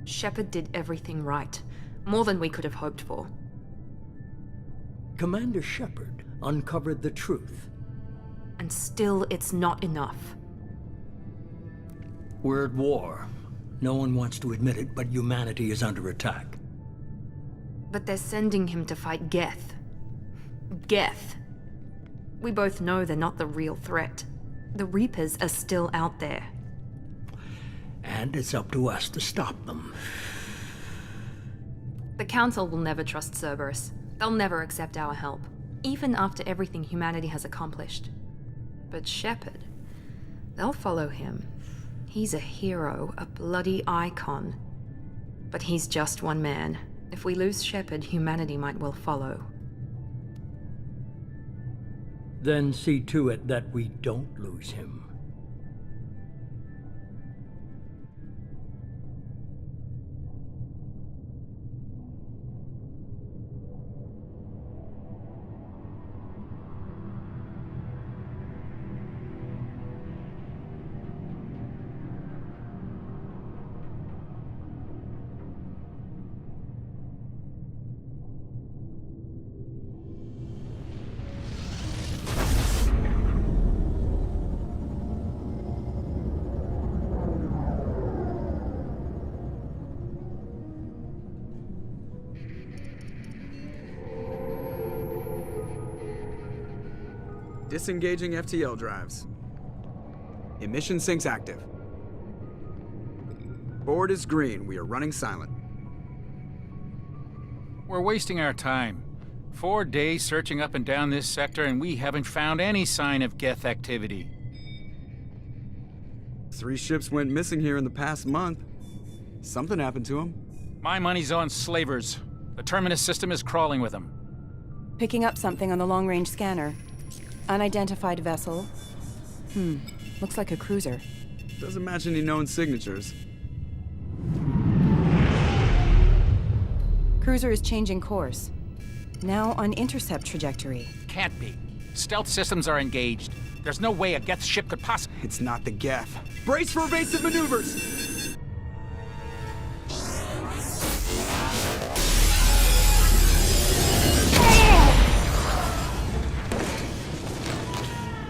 Shepard did everything right. More than we could have hoped for. Commander Shepard uncovered the truth. And still, it's not enough. We're at war. No one wants to admit it, but humanity is under attack. But they're sending him to fight Geth. Geth. We both know they're not the real threat. The Reapers are still out there. And it's up to us to stop them. The Council will never trust Cerberus. They'll never accept our help, even after everything humanity has accomplished. But Shepard, they'll follow him. He's a hero, a bloody icon. But he's just one man. If we lose Shepard, humanity might well follow. Then see to it that we don't lose him. Disengaging FTL drives. Emission sinks active. Board is green. We are running silent. We're wasting our time. 4 days searching up and down this sector, and we haven't found any sign of Geth activity. 3 ships went missing here in the past month. Something happened to them. My money's on slavers. The Terminus system is crawling with them. Picking up something on the long-range scanner. Unidentified vessel. Looks like a cruiser. Doesn't match any known signatures. Cruiser is changing course. Now on intercept trajectory. Can't be. Stealth systems are engaged. There's no way a Geth ship could possibly... It's not the Geth. Brace for evasive maneuvers!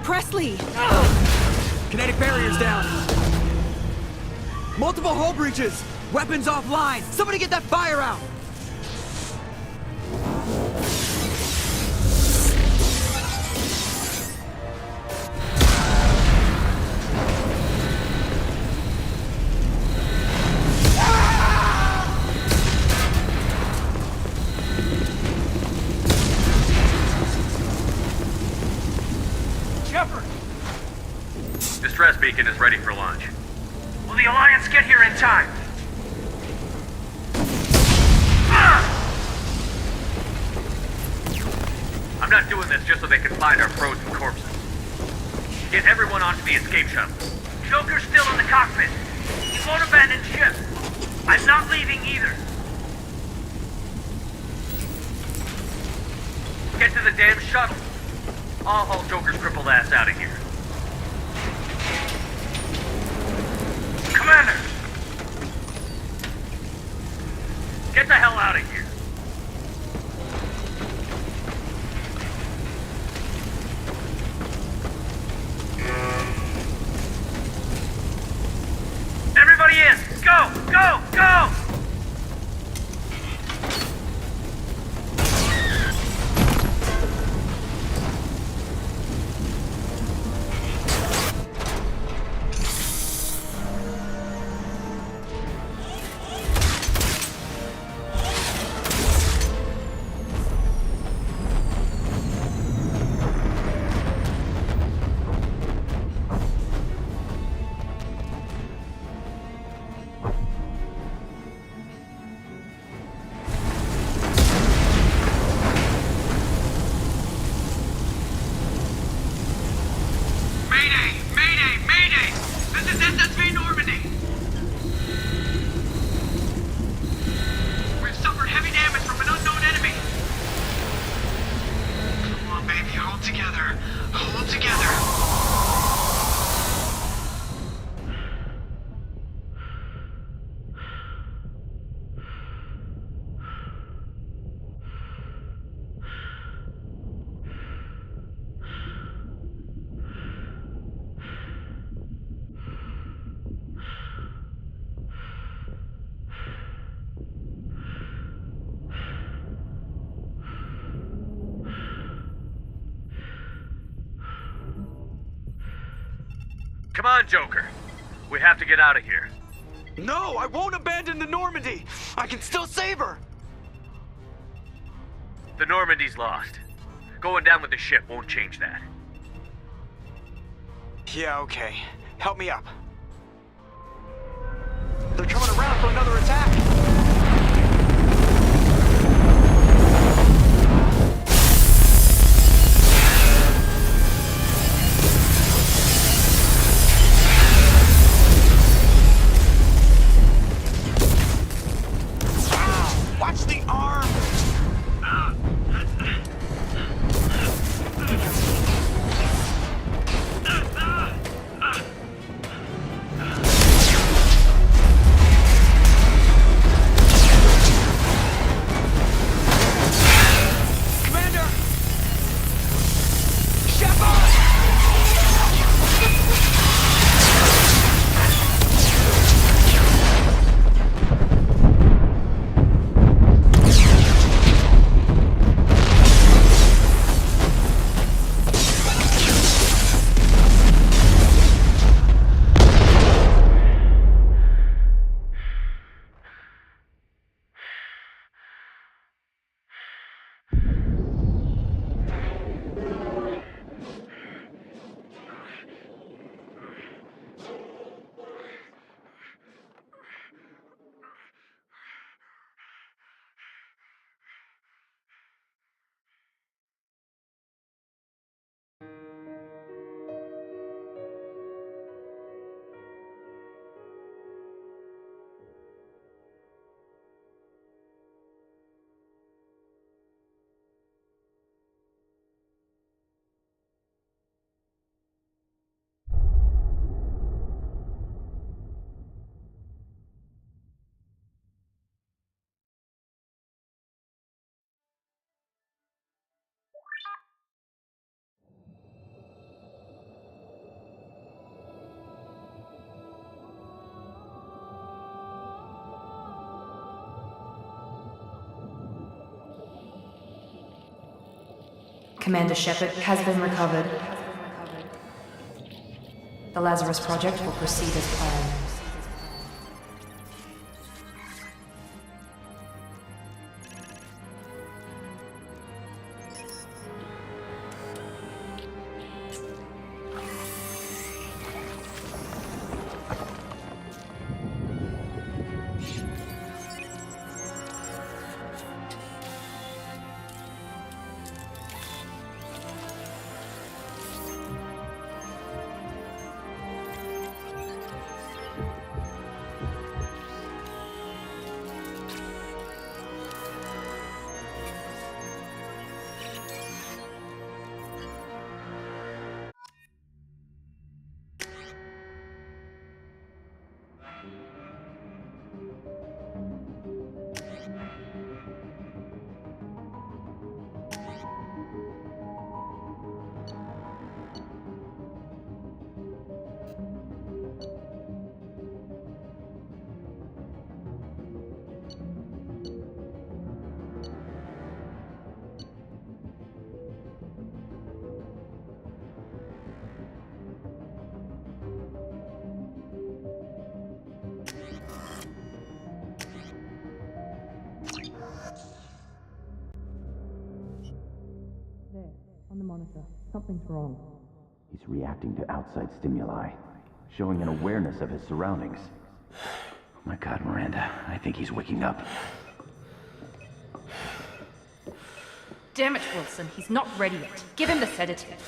Presley! Kinetic barriers down. Multiple hull breaches. Weapons offline. Somebody get that fire out. Distress beacon is ready for launch. Will the Alliance get here in time? I'm not doing this just so they can find our frozen corpses. Get everyone onto the escape shuttle. Joker's still in the cockpit. He won't abandon ship. I'm not leaving either. Get to the damn shuttle. I'll haul Joker's crippled ass out of here. Commander! Get the hell out of here! Everybody in! Go! Go! Go! Come on, Joker. We have to get out of here. No, I won't abandon the Normandy! I can still save her! The Normandy's lost. Going down with the ship won't change that. Yeah, okay. Help me up. They're coming around for another attack! Watch the arm! Commander! Shepard! Commander Shepard has been recovered. The Lazarus Project will proceed as planned. On the monitor. Something's wrong. He's reacting to outside stimuli, showing an awareness of his surroundings. Oh my God, Miranda, I think he's waking up. Damn it, Wilson, he's not ready yet. Give him the sedative.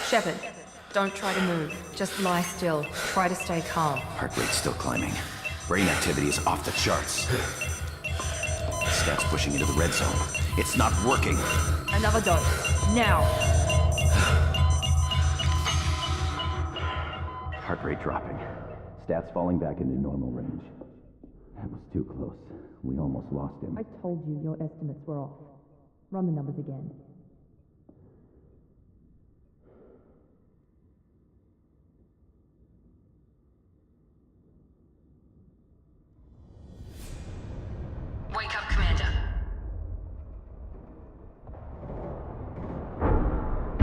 Shepard, don't try to move. Just lie still. Try to stay calm. Heart rate's still climbing. Brain activity is off the charts. Stats pushing into the red zone. It's not working. Another dose. Now. Heart rate dropping. Stats falling back into normal range. That was too close. We almost lost him. I told you your estimates were off. Run the numbers again. Wake up, Commander.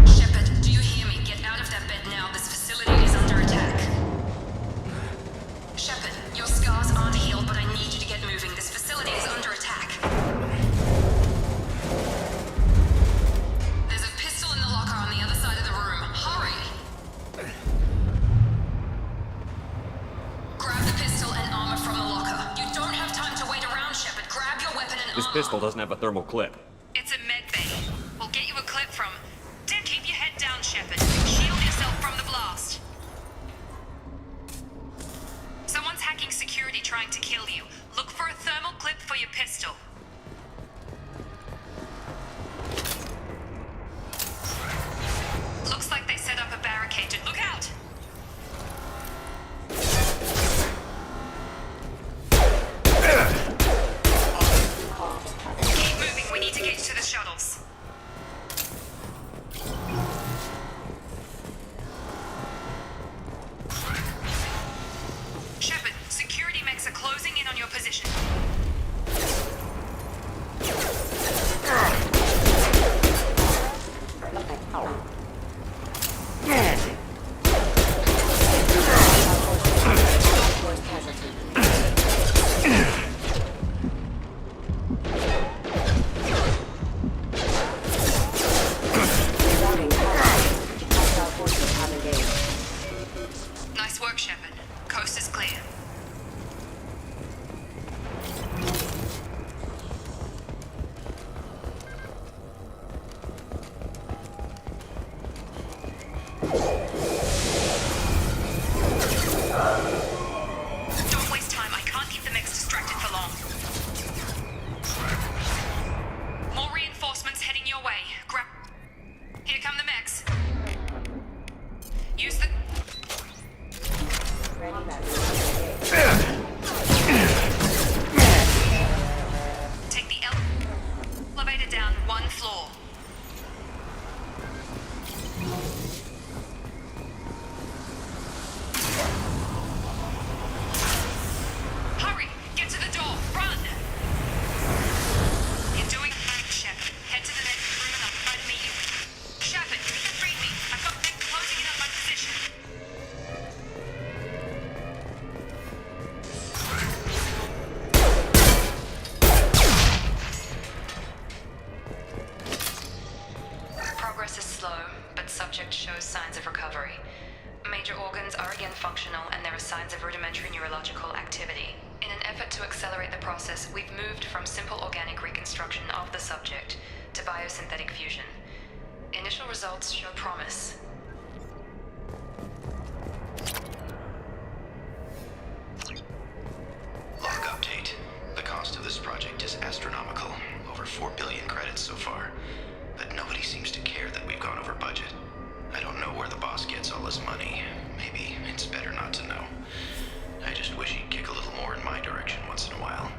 Shepard, do you hear me? Get out of that bed now. This facility is under attack. This pistol doesn't have a thermal clip. It's a med bay. We'll get you a clip from... Then keep your head down, Shepard. Shield yourself from the blast. Someone's hacking security trying to kill you. Look for a thermal clip for your pistol. Looks like they set up a barricade. Look out! Keep moving. We need to get to the shuttles. Shepard, security mechs are closing in on your position. Nice work, Shepard. Coast is clear. Don't waste time. I can't keep the mechs distracted for long. More reinforcements heading your way. Grab... Here come the mechs. Use the... Take the elevator down one floor. Hurry! Get to the door! Run! You're doing fine, Shepard. Head to the next room and I'll try to meet you. Shepard, read me. I've got men closing in on my position. Progress is slow, but subject shows signs of recovery. Major organs are again functional, and there are signs of rudimentary neurological activity. In an effort to accelerate the process, we've moved from simple organic reconstruction of the subject to biosynthetic fusion. Initial results show promise. Log update. The cost of this project is astronomical. Over 4 billion credits so far. But nobody seems to care that we've gone over budget. I don't know where the boss gets all his money. Maybe it's better not to know. I just wish he'd kick a little more in my direction once in a while.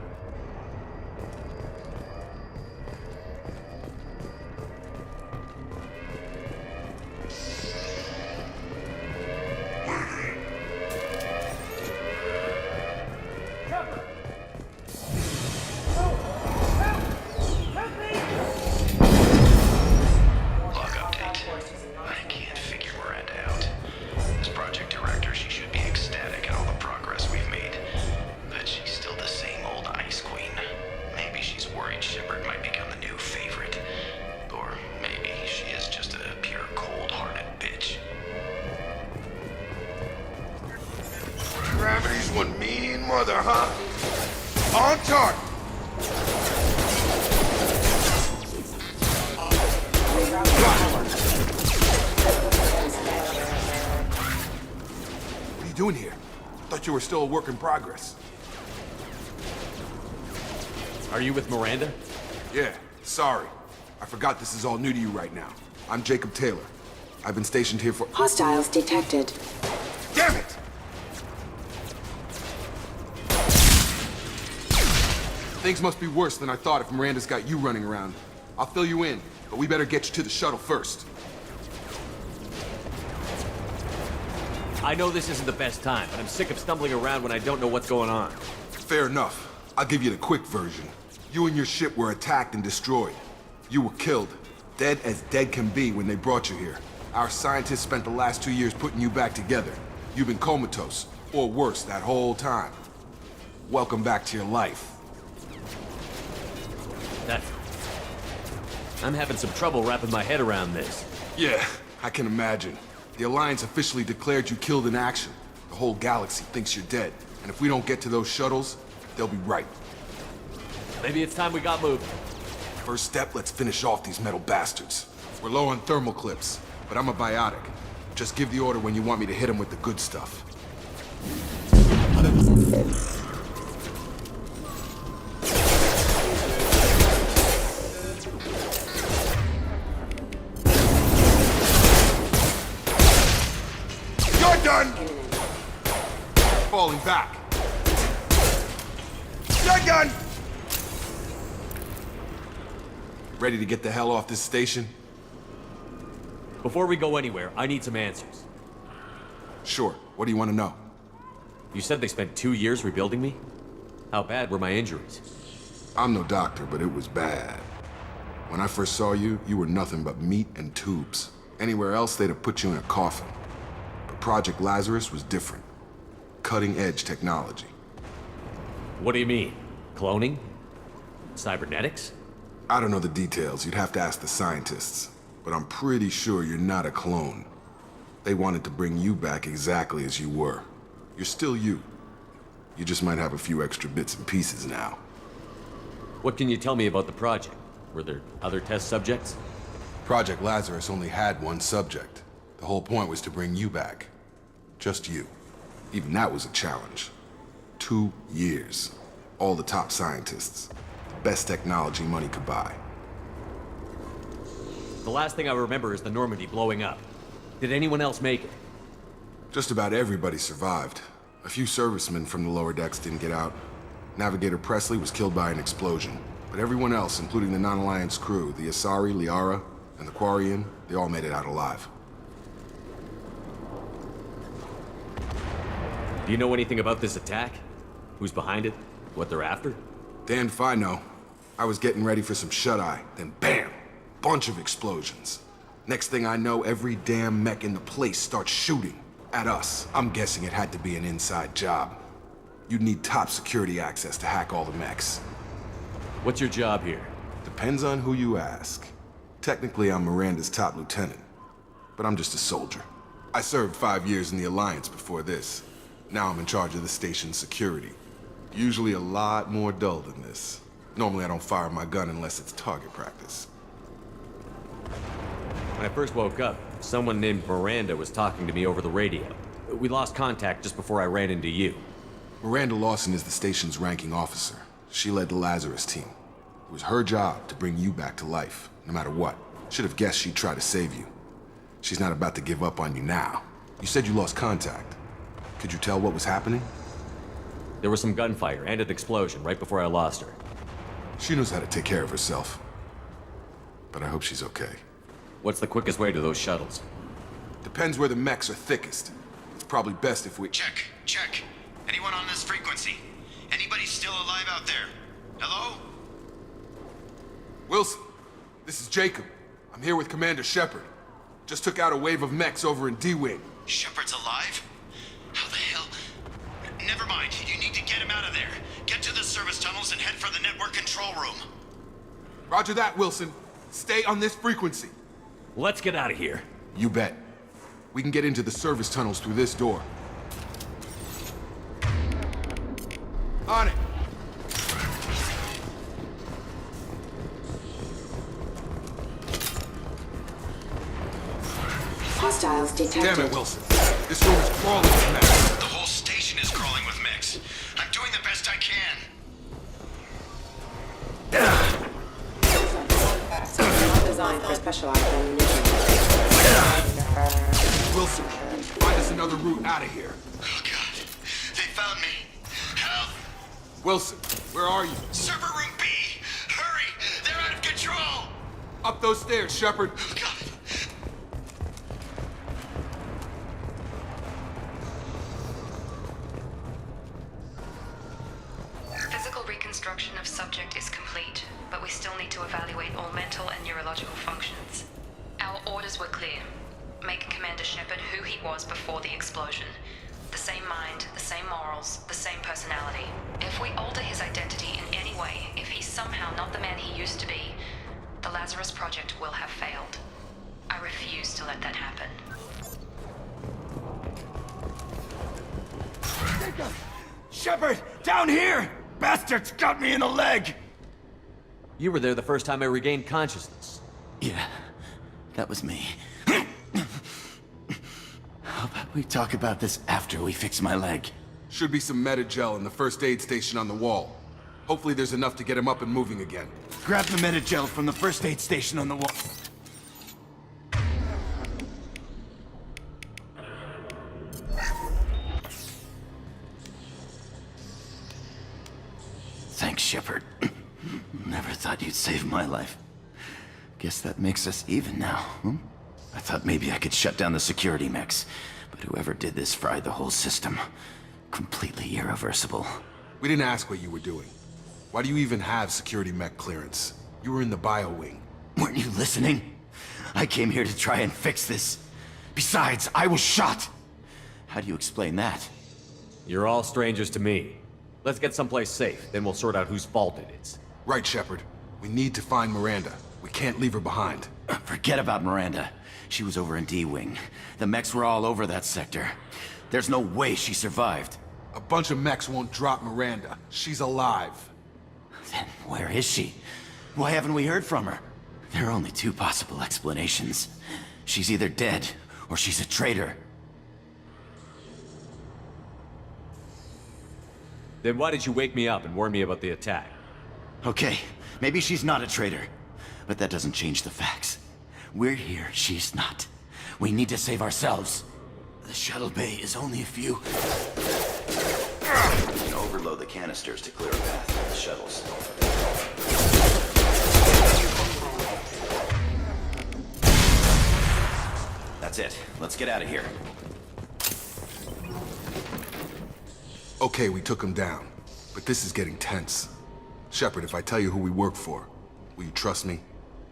Log update. I can't figure Miranda out. As project director, she should be ecstatic at all the progress we've made. But she's still the same old ice queen. Maybe she's worried Shepard might become the new favorite. Or maybe she is just a pure cold-hearted bitch. Gravity's one mean mother, huh? On target! What are you doing here? Thought you were still a work in progress. Are you with Miranda? Yeah, sorry. I forgot this is all new to you right now. I'm Jacob Taylor. I've been stationed here for— Hostiles detected. Damn it! Things must be worse than I thought if Miranda's got you running around. I'll fill you in, but we better get you to the shuttle first. I know this isn't the best time, but I'm sick of stumbling around when I don't know what's going on. Fair enough. I'll give you the quick version. You and your ship were attacked and destroyed. You were killed. Dead as dead can be when they brought you here. Our scientists spent the last 2 years putting you back together. You've been comatose, or worse, that whole time. Welcome back to your life. I'm having some trouble wrapping my head around this. Yeah, I can imagine. The Alliance officially declared you killed in action. The whole galaxy thinks you're dead. And if we don't get to those shuttles, they'll be right. Maybe it's time we got moving. First step, let's finish off these metal bastards. We're low on thermal clips, but I'm a biotic. Just give the order when you want me to hit them with the good stuff. You're done! Falling back. You're done! Ready to get the hell off this station? Before we go anywhere, I need some answers. Sure. What do you want to know? You said they spent 2 years rebuilding me? How bad were my injuries? I'm no doctor, but it was bad. When I first saw you, you were nothing but meat and tubes. Anywhere else, they'd have put you in a coffin. But Project Lazarus was different. Cutting-edge technology. What do you mean? Cloning? Cybernetics? I don't know the details. You'd have to ask the scientists. But I'm pretty sure you're not a clone. They wanted to bring you back exactly as you were. You're still you. You just might have a few extra bits and pieces now. What can you tell me about the project? Were there other test subjects? Project Lazarus only had one subject. The whole point was to bring you back. Just you. Even that was a challenge. 2 years. All the top scientists. The best technology money could buy. The last thing I remember is the Normandy blowing up. Did anyone else make it? Just about everybody survived. A few servicemen from the lower decks didn't get out. Navigator Presley was killed by an explosion. But everyone else, including the non-Alliance crew, the Asari, Liara, and the Quarian, they all made it out alive. Do you know anything about this attack? Who's behind it? What they're after? Damned if I know. I was getting ready for some shut-eye, then bam! Bunch of explosions. Next thing I know, every damn mech in the place starts shooting at us. I'm guessing it had to be an inside job. You'd need top security access to hack all the mechs. What's your job here? Depends on who you ask. Technically, I'm Miranda's top lieutenant, but I'm just a soldier. I served 5 years in the Alliance before this. Now I'm in charge of the station's security. Usually a lot more dull than this. Normally I don't fire my gun unless it's target practice. When I first woke up, someone named Miranda was talking to me over the radio. We lost contact just before I ran into you. Miranda Lawson is the station's ranking officer. She led the Lazarus team. It was her job to bring you back to life, no matter what. Should have guessed she'd try to save you. She's not about to give up on you now. You said you lost contact. Could you tell what was happening? There was some gunfire and an explosion right before I lost her. She knows how to take care of herself. But I hope she's okay. What's the quickest way to those shuttles? Depends where the mechs are thickest. It's probably best if we... Check. Anyone on this frequency? Anybody still alive out there? Hello? Wilson, this is Jacob. I'm here with Commander Shepard. Just took out a wave of mechs over in D-Wing. Shepard's alive? How the hell? Never mind. You need to get him out of there. Get to the service tunnels and head for the network control room. Roger that, Wilson. Stay on this frequency. Let's get out of here. You bet. We can get into the service tunnels through this door. On it. Hostiles detected. Damn it, Wilson. This room is crawling with mechs. The whole station is crawling with mechs. I'm doing the best I can. Not designed for specialized ammunition. Wilson, find us another route out of here. Oh, God. They found me. Help! Wilson, where are you? Server room B! Hurry! They're out of control! Up those stairs, Shepard. Oh, God. Physical reconstruction of subject is complete, but we still need to evaluate all mental and neurological functions. Our orders were clear. Make Commander Shepard who he was before the explosion. The same mind, the same morals, the same personality. If we alter his identity in any way, if he's somehow not the man he used to be, the Lazarus Project will have failed. I refuse to let that happen. Shepard, down here! Bastards got me in the leg! You were there the first time I regained consciousness. Yeah, that was me. How about we talk about this after we fix my leg? Should be some Medi-gel in the first aid station on the wall. Hopefully there's enough to get him up and moving again. Grab the Medi-gel from the first aid station on the wall. Thanks, Shepard. Never thought you'd save my life. Guess that makes us even now, hmm? I thought maybe I could shut down the security mechs, but whoever did this fried the whole system. Completely irreversible. We didn't ask what you were doing. Why do you even have security mech clearance? You were in the bio wing. Weren't you listening? I came here to try and fix this. Besides, I was shot. How do you explain that? You're all strangers to me. Let's get someplace safe, then we'll sort out whose fault it is. Right, Shepard. We need to find Miranda. We can't leave her behind. Forget about Miranda. She was over in D-Wing. The mechs were all over that sector. There's no way she survived. A bunch of mechs won't drop Miranda. She's alive. Then where is she? Why haven't we heard from her? There are only two possible explanations. She's either dead, or she's a traitor. Then why did you wake me up and warn me about the attack? Okay, maybe she's not a traitor. But that doesn't change the facts. We're here, she's not. We need to save ourselves. The shuttle bay is only a few... You can overload the canisters to clear a path for the shuttles. That's it. Let's get out of here. Okay, we took him down. But this is getting tense. Shepard, if I tell you who we work for, will you trust me?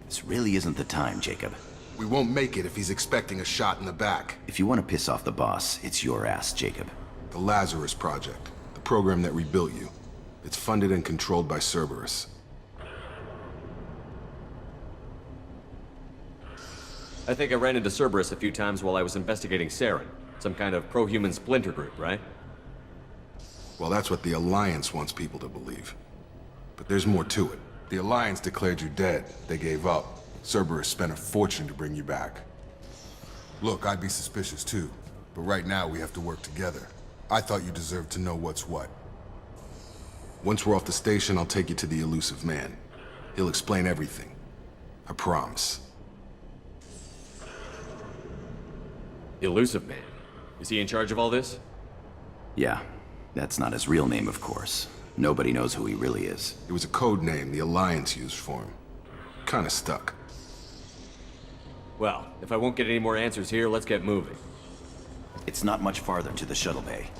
This really isn't the time, Jacob. We won't make it if he's expecting a shot in the back. If you want to piss off the boss, it's your ass, Jacob. The Lazarus Project. The program that rebuilt you. It's funded and controlled by Cerberus. I think I ran into Cerberus a few times while I was investigating Saren. Some kind of pro-human splinter group, right? Well, that's what the Alliance wants people to believe. But there's more to it. The Alliance declared you dead. They gave up. Cerberus spent a fortune to bring you back. Look, I'd be suspicious too. But right now, we have to work together. I thought you deserved to know what's what. Once we're off the station, I'll take you to the elusive man. He'll explain everything. I promise. Elusive Man? Is he in charge of all this? Yeah. That's not his real name, of course. Nobody knows who he really is. It was a code name the Alliance used for him. Kinda stuck. Well, if I won't get any more answers here, let's get moving. It's not much farther to the shuttle bay.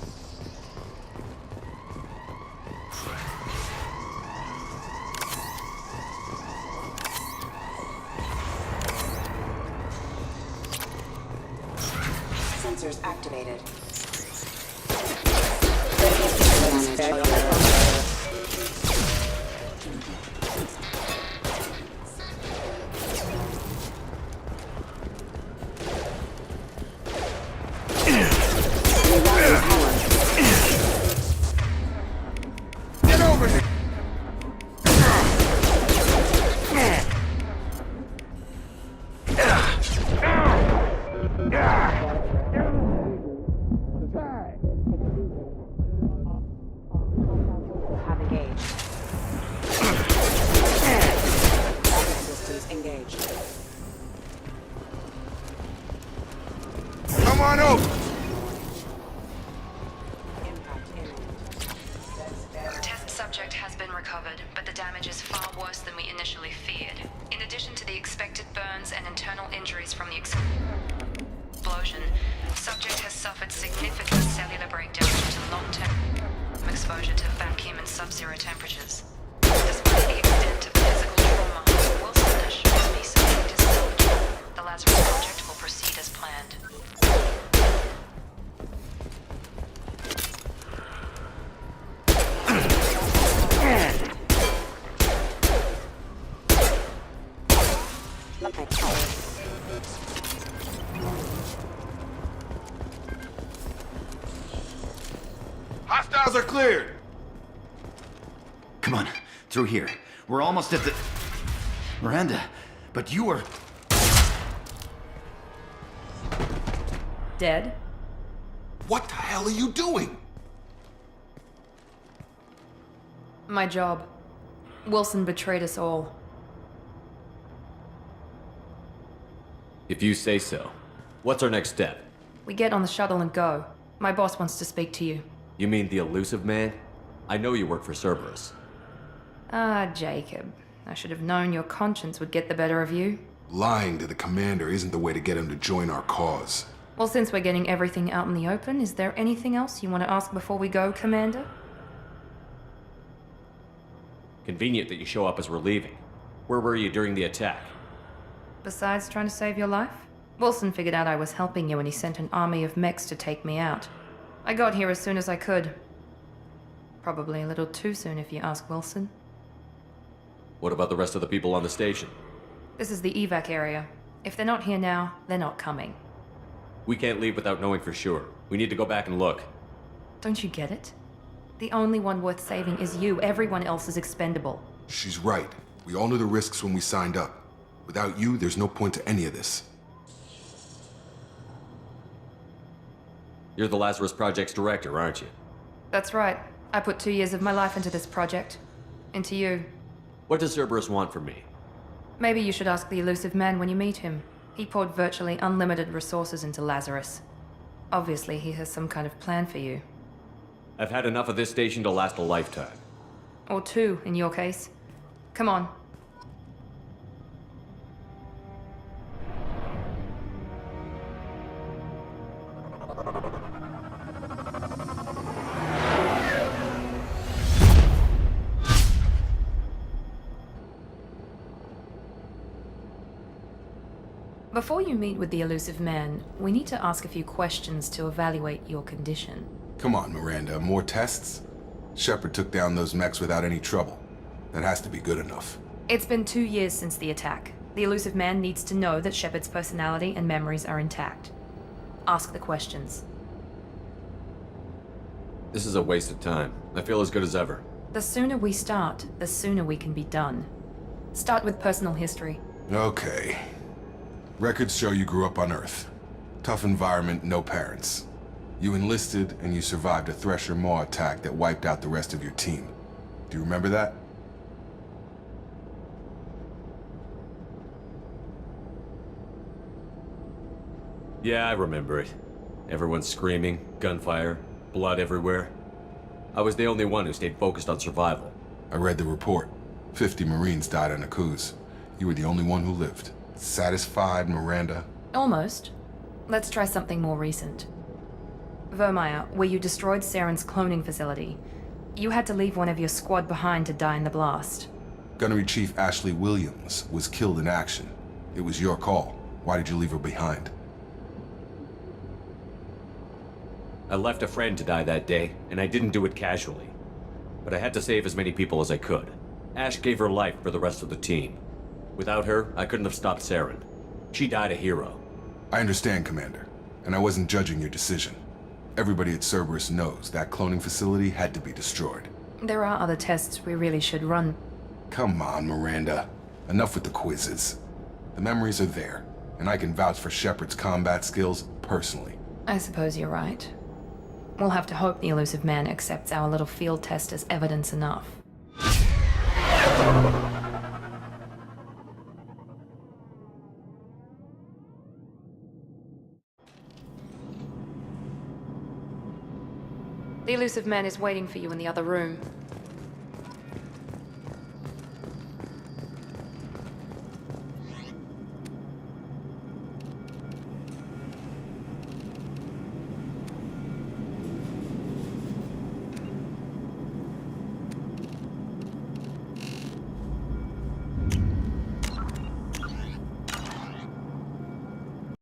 Sensors activated. Get over here! Have engaged. Systems engaged. Come on over! Test subject has been recovered, but the damage is far worse than we initially feared. In addition to the expected burns and internal injuries from the explosion, subject has suffered significant cellular breakdown due to long-term exposure to vacuum and sub-zero temperatures. Despite the extent of the physical trauma, Wilson assures me subject is salvageable. The Lazarus Project will proceed as planned. Hostiles are cleared! Come on, through here. We're almost at the... Miranda, but you were... Dead? What the hell are you doing? My job. Wilson betrayed us all. If you say so. What's our next step? We get on the shuttle and go. My boss wants to speak to you. You mean the elusive man? I know you work for Cerberus. Ah, Jacob. I should have known your conscience would get the better of you. Lying to the commander isn't the way to get him to join our cause. Well, since we're getting everything out in the open, is there anything else you want to ask before we go, Commander? Convenient that you show up as we're leaving. Where were you during the attack? Besides trying to save your life? Wilson figured out I was helping you and he sent an army of mechs to take me out. I got here as soon as I could. Probably a little too soon if you ask Wilson. What about the rest of the people on the station? This is the evac area. If they're not here now, they're not coming. We can't leave without knowing for sure. We need to go back and look. Don't you get it? The only one worth saving is you. Everyone else is expendable. She's right. We all knew the risks when we signed up. Without you, there's no point to any of this. You're the Lazarus Project's director, aren't you? That's right. I put 2 years of my life into this project. Into you. What does Cerberus want from me? Maybe you should ask the elusive man when you meet him. He poured virtually unlimited resources into Lazarus. Obviously, he has some kind of plan for you. I've had enough of this station to last a lifetime. Or 2, in your case. Come on. Before you meet with the elusive man, we need to ask a few questions to evaluate your condition. Come on, Miranda, more tests? Shepard took down those mechs without any trouble. That has to be good enough. It's been 2 years since the attack. The elusive man needs to know that Shepard's personality and memories are intact. Ask the questions. This is a waste of time. I feel as good as ever. The sooner we start, the sooner we can be done. Start with personal history. Okay. Records show you grew up on Earth. Tough environment, no parents. You enlisted and you survived a Thresher Maw attack that wiped out the rest of your team. Do you remember that? Yeah, I remember it. Everyone screaming, gunfire, blood everywhere. I was the only one who stayed focused on survival. I read the report. 50 Marines died on a cruise. You were the only one who lived. Satisfied, Miranda? Almost. Let's try something more recent. Vermeer, where you destroyed Saren's cloning facility. You had to leave one of your squad behind to die in the blast. Gunnery Chief Ashley Williams was killed in action. It was your call. Why did you leave her behind? I left a friend to die that day, and I didn't do it casually. But I had to save as many people as I could. Ash gave her life for the rest of the team. Without her, I couldn't have stopped Saren. She died a hero. I understand, Commander, and I wasn't judging your decision. Everybody at Cerberus knows that cloning facility had to be destroyed. There are other tests we really should run. Come on, Miranda. Enough with the quizzes. The memories are there, and I can vouch for Shepard's combat skills personally. I suppose you're right. We'll have to hope the elusive man accepts our little field test as evidence enough. The elusive man is waiting for you in the other room.